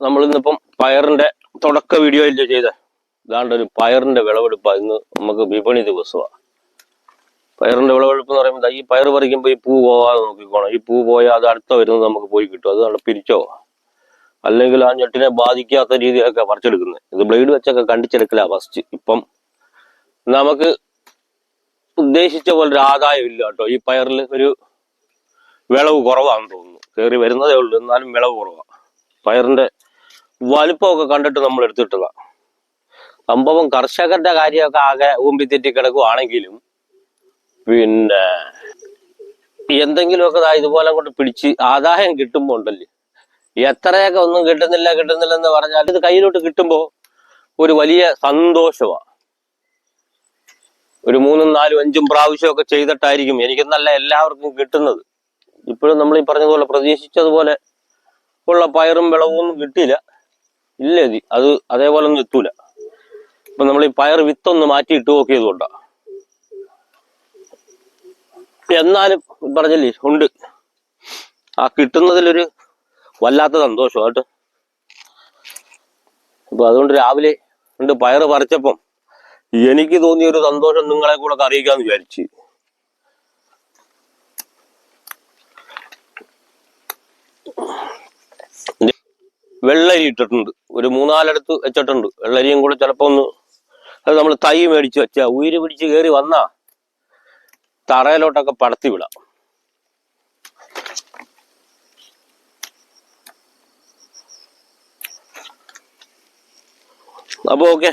നമ്മളിന്നിപ്പം പയറിന്റെ തുടക്ക വീഡിയോ ഇല്ലേ ചെയ്തേ. ഇതാണ്ട് ഒരു പയറിന്റെ വിളവെടുപ്പാ. ഇന്ന് നമുക്ക് വിപണി ദിവസമാണ്. പയറിന്റെ വിളവെടുപ്പ് എന്ന് പറയുമ്പോൾ ഈ പയർ പറിക്കുമ്പോൾ ഈ പൂ പോവാതെ നോക്കിക്കോണം. ഈ പൂ പോയാൽ അത് അടുത്ത വരുന്നത് നമുക്ക് പോയി കിട്ടും. അത് നല്ല പിരിച്ചോ, അല്ലെങ്കിൽ ആ ഞെട്ടിനെ ബാധിക്കാത്ത രീതിയിലൊക്കെ പറിച്ചെടുക്കുന്നത്. ഇത് ബ്ലേഡ് വെച്ചൊക്കെ കണ്ടിച്ചെടുക്കില്ല ഫസ്റ്റ്. ഇപ്പം നമുക്ക് ഉദ്ദേശിച്ച പോലെ ഒരു ആദായം ഇല്ല കേട്ടോ. ഈ പയറിൽ ഒരു വിളവ് കുറവാണെന്ന് തോന്നുന്നു. കയറി വരുന്നതേ ഉള്ളൂ, എന്നാലും വിളവ് കുറവാണ്. പയറിന്റെ വലിപ്പമൊക്കെ കണ്ടിട്ട് നമ്മൾ എടുത്തിട്ടതാ. സംഭവം കർഷകരുടെ കാര്യമൊക്കെ ആകെ ഊമ്പിത്തെറ്റി കിടക്കുവാണെങ്കിലും പിന്നെ എന്തെങ്കിലുമൊക്കെ ഇതുപോലെ അങ്ങോട്ട് പിടിച്ച് ആദായം കിട്ടുമ്പോ ഉണ്ടല്ലേ, എത്രയൊക്കെ ഒന്നും കിട്ടുന്നില്ലെന്ന് പറഞ്ഞാൽ ഇത് കയ്യിലോട്ട് കിട്ടുമ്പോ ഒരു വലിയ സന്തോഷമാണ്. ഒരു 3, 4, 5 പ്രാവശ്യമൊക്കെ ചെയ്തിട്ടായിരിക്കും എനിക്കെന്നല്ല എല്ലാവർക്കും കിട്ടുന്നത്. ഇപ്പോഴും നമ്മൾ ഈ പറഞ്ഞതുപോലെ പ്രതീക്ഷിച്ചതുപോലെ ഉള്ള പയറും വിളവും ഒന്നും കിട്ടിയില്ല. ഇല്ല, അത് അതേപോലെ ഒന്നും എത്തൂല. ഇപ്പൊ നമ്മൾ ഈ പയർ വിത്തൊന്ന് മാറ്റിയിട്ട് നോക്കിയതുകൊണ്ടാ. എന്നാലും പറഞ്ഞില്ലേ, ഉണ്ട്. ആ കിട്ടുന്നതിലൊരു വല്ലാത്ത സന്തോഷമായിട്ട്. അപ്പൊ അതുകൊണ്ട് രാവിലെ പയറ് പറിച്ചപ്പം എനിക്ക് തോന്നിയ ഒരു സന്തോഷം നിങ്ങളെ കൂടെ അറിയിക്കാന്ന് വിചാരിച്ച്. വെള്ളരി ഇട്ടിട്ടുണ്ട്, ഒരു 3-4 വെച്ചിട്ടുണ്ട്. വെള്ളരിയും കൂടെ ചിലപ്പോ ഒന്ന് അത് നമ്മൾ തൈ മേടിച്ച് വെച്ചാ ഉയിര് പിടിച്ച് കയറി വന്നാ തറയിലോട്ടൊക്കെ പടത്തി വിടാം. അപ്പൊ ഓക്കെ.